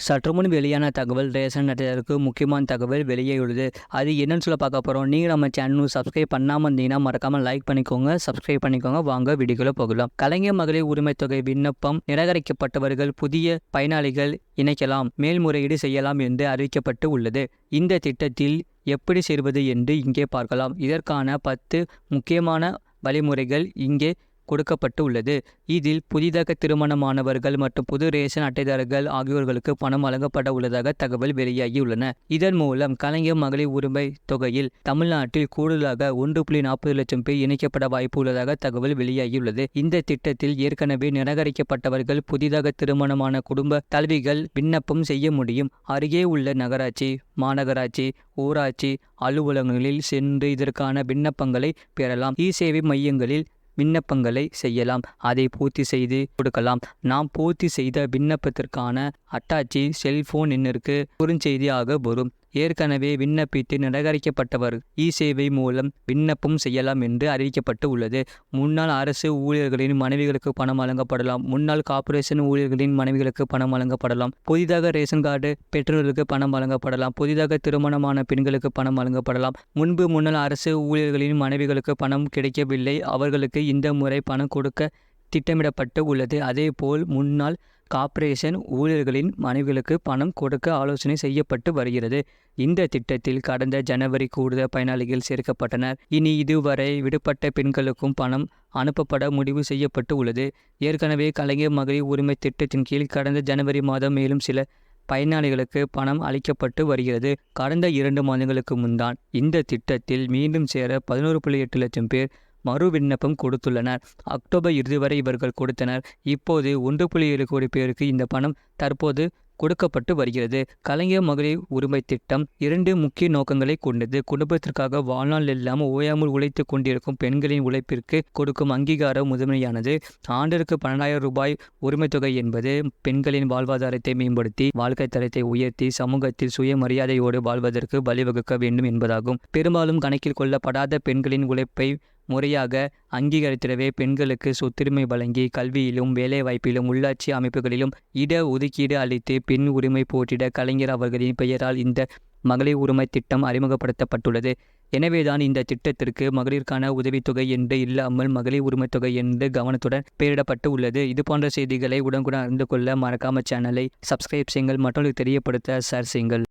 சற்றுமுன் வெளியான தகவல் ரேஷன் அட்டைதாரருக்கு முக்கியமான தகவல் வெளியேயுள்ளது. அது என்னன்னு சொல்ல பார்க்க போகிறோம். நீங்கள் நம்ம சேனல் சப்ஸ்கிரைப் பண்ணாமல் இருந்தீங்கன்னா மறக்காமல் லைக் பண்ணிக்கோங்க, சப்ஸ்கிரைப் பண்ணிக்கோங்க. வாங்க வீடியோக்குள்ள போகலாம். கலைஞர் மகளிர் உரிமை தொகை விண்ணப்பம் நிராகரிக்கப்பட்டவர்கள் புதிய பயனாளிகள் இணைக்கலாம், மேல்முறையீடு செய்யலாம் என்று அறிவிக்கப்பட்டு உள்ளது. இந்த திட்டத்தில் எப்படி சேர்வது என்று இங்கே பார்க்கலாம். இதற்கான 10 முக்கியமான வழிமுறைகள் இங்கே கொடுக்கப்பட்டு உள்ளது. இதில் புதிதாக திருமணமானவர்கள் மற்றும் புது ரேஷன் அட்டைதாரர்கள் ஆகியோர்களுக்கு பணம் வழங்கப்பட உள்ளதாக தகவல் வெளியாகியுள்ளன. இதன் மூலம் கலைஞர் மகளிர் உரிமை தொகையில் தமிழ்நாட்டில் கூடுதலாக 1.40 லட்சம் பேர் இணைக்கப்பட வாய்ப்பு உள்ளதாக தகவல் வெளியாகியுள்ளது. இந்த திட்டத்தில் ஏற்கனவே நிராகரிக்கப்பட்டவர்கள் புதிதாக திருமணமான குடும்ப தலைவிகள் விண்ணப்பம் செய்ய முடியும். அருகே உள்ள நகராட்சி, மாநகராட்சி, ஊராட்சி அலுவலகங்களில் சென்று இதற்கான விண்ணப்பங்களை பெறலாம். இ-சேவை மையங்களில் விண்ணப்பங்களை செய்யலாம், அதை பூர்த்தி செய்து கொடுக்கலாம். நாம் பூர்த்தி செய்த விண்ணப்பத்திற்கான அட்டாட்சி செல்போன் எண்ணிற்கு குறுஞ்செய்தியாக வரும். ஏற்கனவே விண்ணப்பித்து நிராகரிக்கப்பட்டவர் இ-சேவை மூலம் விண்ணப்பம் செய்யலாம் என்று அறிவிக்கப்பட்டு உள்ளது. முன்னாள் அரசு ஊழியர்களின் மனைவிகளுக்கு பணம் வழங்கப்படலாம். முன்னாள் கார்ப்பரேஷன் ஊழியர்களின் மனைவிகளுக்கு பணம் வழங்கப்படலாம். புதிதாக ரேஷன் கார்டு பெற்றோர்களுக்கு பணம் வழங்கப்படலாம். புதிதாக திருமணமான பெண்களுக்கு பணம் வழங்கப்படலாம். முன்னாள் அரசு ஊழியர்களின் மனைவிகளுக்கு பணம் கிடைக்கவில்லை, அவர்களுக்கு இந்த முறை பணம் கொடுக்க திட்டமிடப்பட்டு உள்ளது. அதேபோல் முன்னாள் கார்ப்பரேஷன் ஊழியர்களின் மனைவிகளுக்கு பணம் கொடுக்க ஆலோசனை செய்யப்பட்டு வருகிறது. இந்த திட்டத்தில் கடந்த ஜனவரி கூடுதல் பயனாளிகள் சேர்க்கப்பட்டனர். இனி இதுவரை விடுபட்ட பெண்களுக்கும் பணம் அனுப்பப்பட முடிவு செய்யப்பட்டு உள்ளது. ஏற்கனவே கலைஞர் மகளிர் உரிமை திட்டத்தின் கீழ் கடந்த ஜனவரி மாதம் மேலும் சில பயனாளிகளுக்கு பணம் அளிக்கப்பட்டு வருகிறது. கடந்த 2 மாதங்களுக்கு முன்தான் இந்த திட்டத்தில் மீண்டும் சேர 11.8 லட்சம் பேர் மறு விண்ணப்பம் கொடுத்துள்ளனர். அக்டோபர் இறுதி வரை இவர்கள் கொடுத்தனர். இப்போது 1.7 கோடி பேருக்கு இந்த பணம் தற்போது கொடுக்கப்பட்டு வருகிறது. கலைஞர் மகளிர் உரிமை திட்டம் 2 முக்கிய நோக்கங்களை கொண்டது. குடும்பத்திற்காக வாழ்நாள் இல்லாமல் ஓயாமல் உழைத்து கொண்டிருக்கும் பெண்களின் உழைப்பிற்கு கொடுக்கும் அங்கீகாரம் முதன்மையானது. ஆண்டிற்கு 12,000 ரூபாய் உரிமை தொகை என்பது பெண்களின் வாழ்வாதாரத்தை மேம்படுத்தி வாழ்க்கை தரத்தை உயர்த்தி சமூகத்தில் சுயமரியாதையோடு வாழ்வதற்கு வழிவகுக்க வேண்டும் என்பதாகும். பெரும்பாலும் கணக்கில் கொள்ளப்படாத பெண்களின் உழைப்பை முறையாக அங்கீகரித்திடவே பெண்களுக்கு சொத்துரிமை வழங்கி கல்வியிலும் வேலைவாய்ப்பிலும் உள்ளாட்சி அமைப்புகளிலும் இட ஒதுக்கீடு அளித்து பெண் உரிமை போற்றிட கலைஞர் அவர்களின் பெயரால் இந்த மகளிர் உரிமை திட்டம் அறிமுகப்படுத்தப்பட்டுள்ளது. எனவேதான் இந்த திட்டத்திற்கு மகளிருக்கான உதவித்தொகை என்று இல்லாமல் மகளிர் உரிமை தொகை என்று கவனத்துடன் பெயரிடப்பட்டு உள்ளது. இது போன்ற செய்திகளை உடனுக்குடன் அறிந்து கொள்ள மறக்காம சேனலை சப்ஸ்கிரைப் செய்யுங்கள், மற்றவர்களுக்கு தெரியப்படுத்த ஷேர் செய்யுங்கள்.